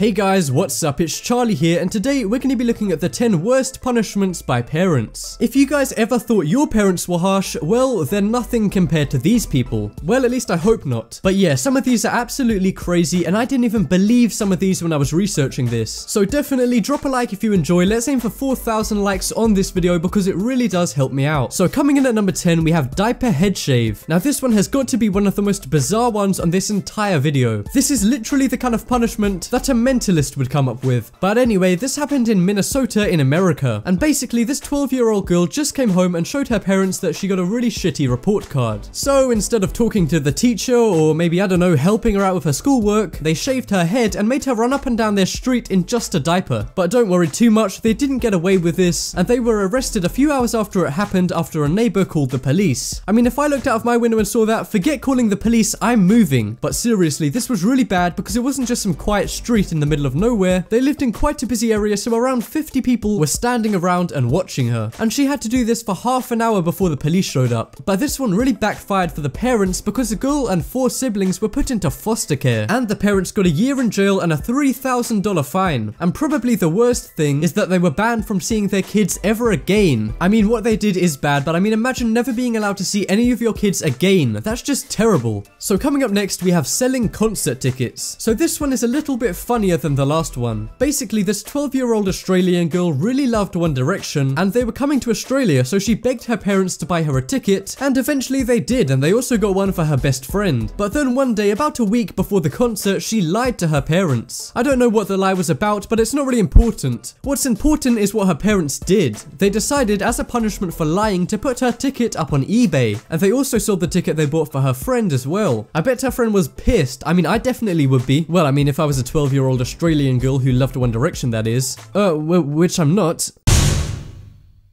Hey guys, what's up? It's Charlie here, and today we're going to be looking at the 10 worst punishments by parents. If you guys ever thought your parents were harsh, well, they're nothing compared to these people. Well, at least I hope not. But yeah, some of these are absolutely crazy, and I didn't even believe some of these when I was researching this. So definitely drop a like if you enjoy. Let's aim for 4,000 likes on this video because it really does help me out. So coming in at number 10, we have diaper head shave. Now this one has got to be one of the most bizarre ones on this entire video. This is literally the kind of punishment that a mentalist would come up with. But anyway, this happened in Minnesota in America, and basically this 12-year-old girl just came home and showed her parents that she got a really shitty report card. So instead of talking to the teacher or maybe, I don't know, helping her out with her schoolwork, they shaved her head and made her run up and down their street in just a diaper. But don't worry too much, they didn't get away with this, and they were arrested a few hours after it happened after a neighbor called the police. I mean, if I looked out of my window and saw that, forget calling the police, I'm moving. But seriously, this was really bad because it wasn't just some quiet street in the middle of nowhere. They lived in quite a busy area, so around 50 people were standing around and watching her. And she had to do this for half an hour before the police showed up. But this one really backfired for the parents because the girl and 4 siblings were put into foster care. And the parents got a year in jail and a $3,000 fine. And probably the worst thing is that they were banned from seeing their kids ever again. I mean, what they did is bad, but I mean, imagine never being allowed to see any of your kids again. That's just terrible. So coming up next, we have selling concert tickets. So this one is a little bit funnier than the last one. Basically, this 12-year-old Australian girl really loved One Direction, and they were coming to Australia, so she begged her parents to buy her a ticket, and eventually they did, and they also got one for her best friend. But then one day, about a week before the concert, she lied to her parents. I don't know what the lie was about, but it's not really important. What's important is what her parents did. They decided, as a punishment for lying, to put her ticket up on eBay, and they also sold the ticket they bought for her friend as well. I bet her friend was pissed. I mean, I definitely would be. Well, I mean, if I was a 12-year-old Australian girl who loved One Direction, that is. Which I'm not.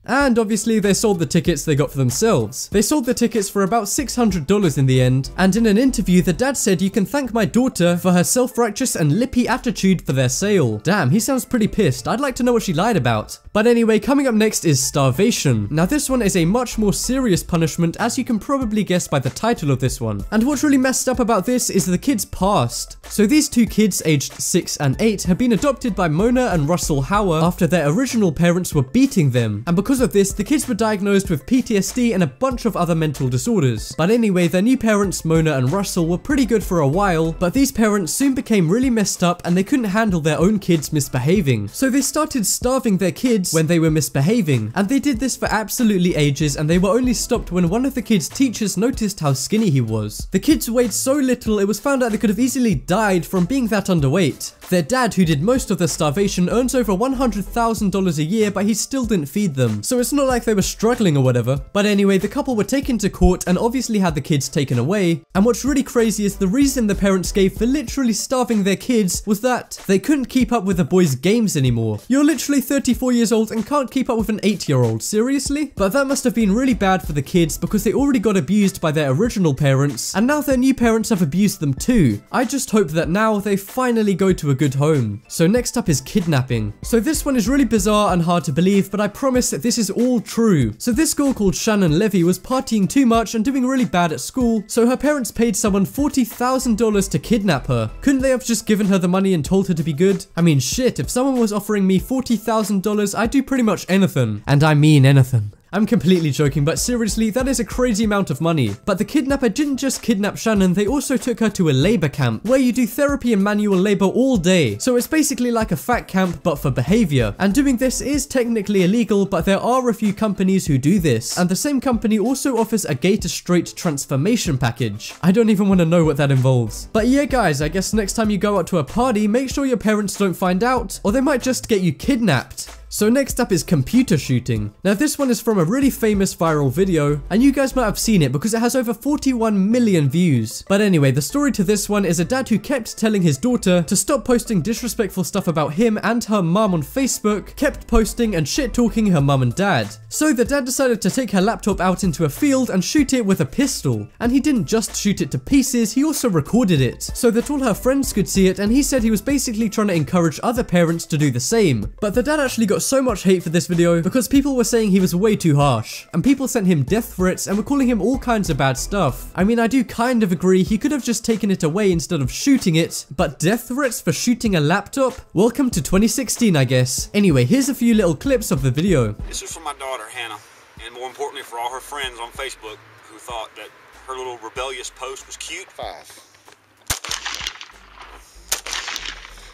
And obviously they sold the tickets they got for themselves. They sold the tickets for about $600 in the end, and in an interview the dad said, "You can thank my daughter for her self-righteous and lippy attitude for their sale." Damn, he sounds pretty pissed. I'd like to know what she lied about. But anyway, coming up next is starvation. Now this one is a much more serious punishment, as you can probably guess by the title of this one. And what's really messed up about this is the kids' past. So these 2 kids aged 6 and 8 have been adopted by Mona and Russell Hauer after their original parents were beating them, and because of this, the kids were diagnosed with PTSD and a bunch of other mental disorders. But anyway, their new parents, Mona and Russell, were pretty good for a while, but these parents soon became really messed up and they couldn't handle their own kids misbehaving. So they started starving their kids when they were misbehaving, and they did this for absolutely ages, and they were only stopped when one of the kids' teachers noticed how skinny he was. The kids weighed so little, it was found out they could have easily died from being that underweight. Their dad, who did most of the starvation, earns over $100,000 a year, but he still didn't feed them. So it's not like they were struggling or whatever. But anyway, the couple were taken to court and obviously had the kids taken away. And what's really crazy is the reason the parents gave for literally starving their kids was that they couldn't keep up with the boys' games anymore. You're literally 34 years old and can't keep up with an 8-year-old, seriously? But that must have been really bad for the kids because they already got abused by their original parents, and now their new parents have abused them too. I just hope that now they finally go to a good home. So next up is kidnapping. So this one is really bizarre and hard to believe, but I promise that this is all true. So this girl called Shannon Levy was partying too much and doing really bad at school, so her parents paid someone $40,000 to kidnap her. Couldn't they have just given her the money and told her to be good? I mean, shit, if someone was offering me $40,000, I'd do pretty much anything. And I mean anything. I'm completely joking, but seriously, that is a crazy amount of money. But the kidnapper didn't just kidnap Shannon, they also took her to a labor camp, where you do therapy and manual labor all day. So it's basically like a fat camp, but for behavior. And doing this is technically illegal, but there are a few companies who do this. And the same company also offers a gay to straight transformation package. I don't even want to know what that involves. But yeah guys, I guess next time you go out to a party, make sure your parents don't find out, or they might just get you kidnapped. So next up is computer shooting. Now this one is from a really famous viral video, and you guys might have seen it because it has over 41 million views. But anyway, the story to this one is a dad who kept telling his daughter to stop posting disrespectful stuff about him and her mum on Facebook, kept posting and shit talking her mum and dad. So the dad decided to take her laptop out into a field and shoot it with a pistol. And he didn't just shoot it to pieces, he also recorded it, so that all her friends could see it, and he said he was basically trying to encourage other parents to do the same. But the dad actually got got so much hate for this video because people were saying he was way too harsh, and people sent him death threats and were calling him all kinds of bad stuff. I mean, I do kind of agree, he could have just taken it away instead of shooting it, but death threats for shooting a laptop? Welcome to 2016, I guess. Anyway, here's a few little clips of the video. This is for my daughter, Hannah, and more importantly for all her friends on Facebook who thought that her little rebellious post was cute. 5.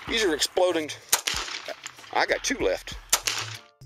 These are exploding. I got 2 left.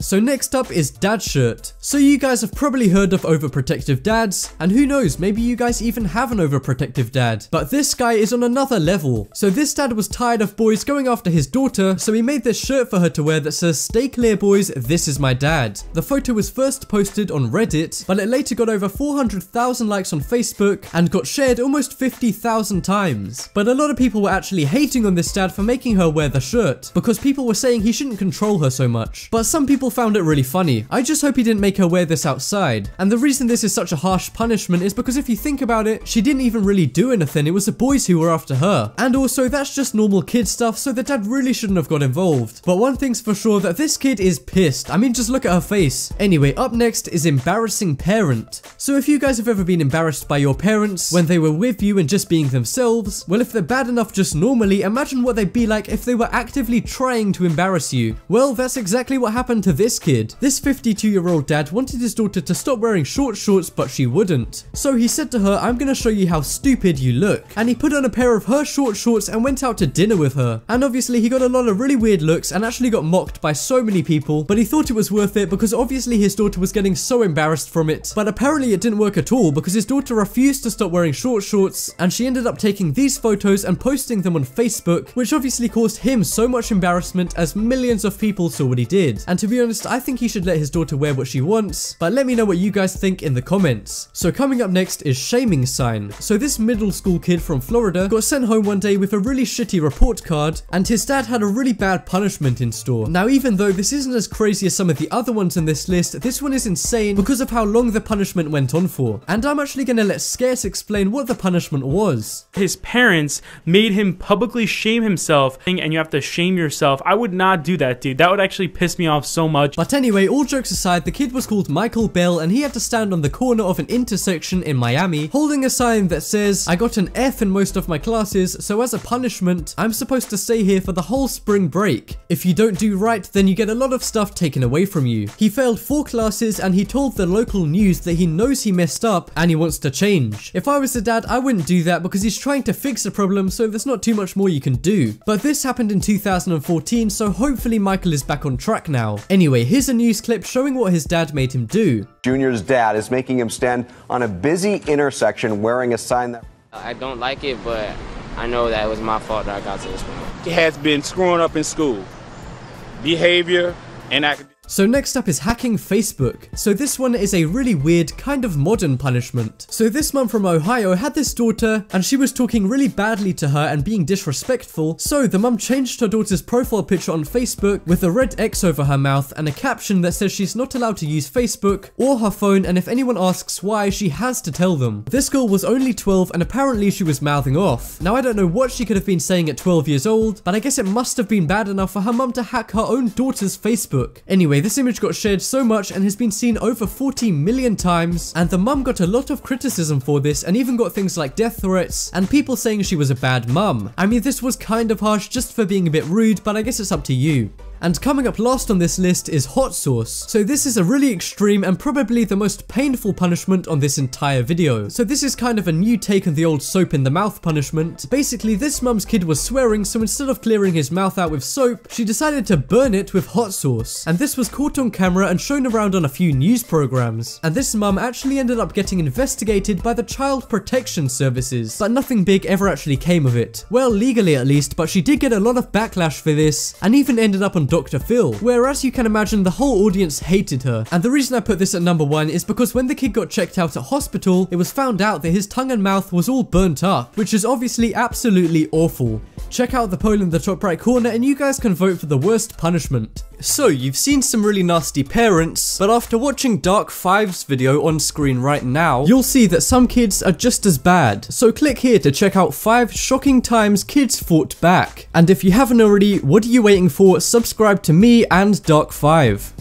So next up is dad shirt. So you guys have probably heard of overprotective dads, and who knows, maybe you guys even have an overprotective dad. But this guy is on another level. So this dad was tired of boys going after his daughter, so he made this shirt for her to wear that says, "Stay clear boys, this is my dad." The photo was first posted on Reddit, but it later got over 400,000 likes on Facebook and got shared almost 50,000 times. But a lot of people were actually hating on this dad for making her wear the shirt, because people were saying he shouldn't control her so much. But some people found it really funny. I just hope he didn't make her wear this outside. And the reason this is such a harsh punishment is because if you think about it, she didn't even really do anything. It was the boys who were after her. And also, that's just normal kid stuff, so the dad really shouldn't have got involved. But one thing's for sure, that this kid is pissed. I mean, just look at her face. Anyway, up next is embarrassing parent. So if you guys have ever been embarrassed by your parents when they were with you and just being themselves, well, if they're bad enough just normally, imagine what they'd be like if they were actively trying to embarrass you. Well, that's exactly what happened to this kid. This 52-year-old dad wanted his daughter to stop wearing short shorts, but she wouldn't. So he said to her, "I'm gonna show you how stupid you look." And he put on a pair of her short shorts and went out to dinner with her. And obviously he got a lot of really weird looks and actually got mocked by so many people, but he thought it was worth it because obviously his daughter was getting so embarrassed from it. But apparently it didn't work at all because his daughter refused to stop wearing short shorts, and she ended up taking these photos and posting them on Facebook, which obviously caused him so much embarrassment as millions of people saw what he did. And to be honest, I think he should let his daughter wear what she wants, but let me know what you guys think in the comments. So coming up next is shaming sign. So this middle school kid from Florida got sent home one day with a really shitty report card, and his dad had a really bad punishment in store. Now, even though this isn't as crazy as some of the other ones in this list, this one is insane because of how long the punishment went on for. And I'm actually gonna let Scarce explain what the punishment was. His parents made him publicly shame himself, and you have to shame yourself. I would not do that, dude. That would actually piss me off so much. But anyway, all jokes aside, the kid was called Michael Bell, and he had to stand on the corner of an intersection in Miami holding a sign that says, "I got an F in most of my classes, so as a punishment, I'm supposed to stay here for the whole spring break. If you don't do right, then you get a lot of stuff taken away from you." He failed 4 classes, and he told the local news that he knows he messed up and he wants to change. If I was the dad, I wouldn't do that because he's trying to fix the problem, so there's not too much more you can do. But this happened in 2014, so hopefully Michael is back on track now. Anyway, here's a news clip showing what his dad made him do. Junior's dad is making him stand on a busy intersection wearing a sign that... I don't like it, but I know that it was my fault that I got to this point. He has been screwing up in school. Behavior and academic. So next up is hacking Facebook. So this one is a really weird, kind of modern punishment. So this mum from Ohio had this daughter, and she was talking really badly to her and being disrespectful. So the mum changed her daughter's profile picture on Facebook with a red X over her mouth and a caption that says she's not allowed to use Facebook or her phone, and if anyone asks why, she has to tell them. This girl was only 12, and apparently she was mouthing off. Now I don't know what she could have been saying at 12 years old, but I guess it must have been bad enough for her mum to hack her own daughter's Facebook. Anyway, this image got shared so much and has been seen over 40 million times, and the mum got a lot of criticism for this and even got things like death threats and people saying she was a bad mum. I mean, this was kind of harsh just for being a bit rude, but I guess it's up to you. And coming up last on this list is hot sauce. So this is a really extreme and probably the most painful punishment on this entire video. So this is kind of a new take on the old soap in the mouth punishment. Basically, this mum's kid was swearing, so instead of clearing his mouth out with soap, she decided to burn it with hot sauce. And this was caught on camera and shown around on a few news programs. And this mum actually ended up getting investigated by the Child Protection Services, but nothing big ever actually came of it. Well, legally at least, but she did get a lot of backlash for this, and even ended up on Dr. Phil, where as you can imagine the whole audience hated her. And the reason I put this at number 1 is because when the kid got checked out at hospital, it was found out that his tongue and mouth was all burnt up, which is obviously absolutely awful. Check out the poll in the top right corner and you guys can vote for the worst punishment. So, you've seen some really nasty parents, but after watching Dark 5's video on screen right now, you'll see that some kids are just as bad. So click here to check out 5 shocking times kids fought back. And if you haven't already, what are you waiting for? Subscribe to me and Dark 5.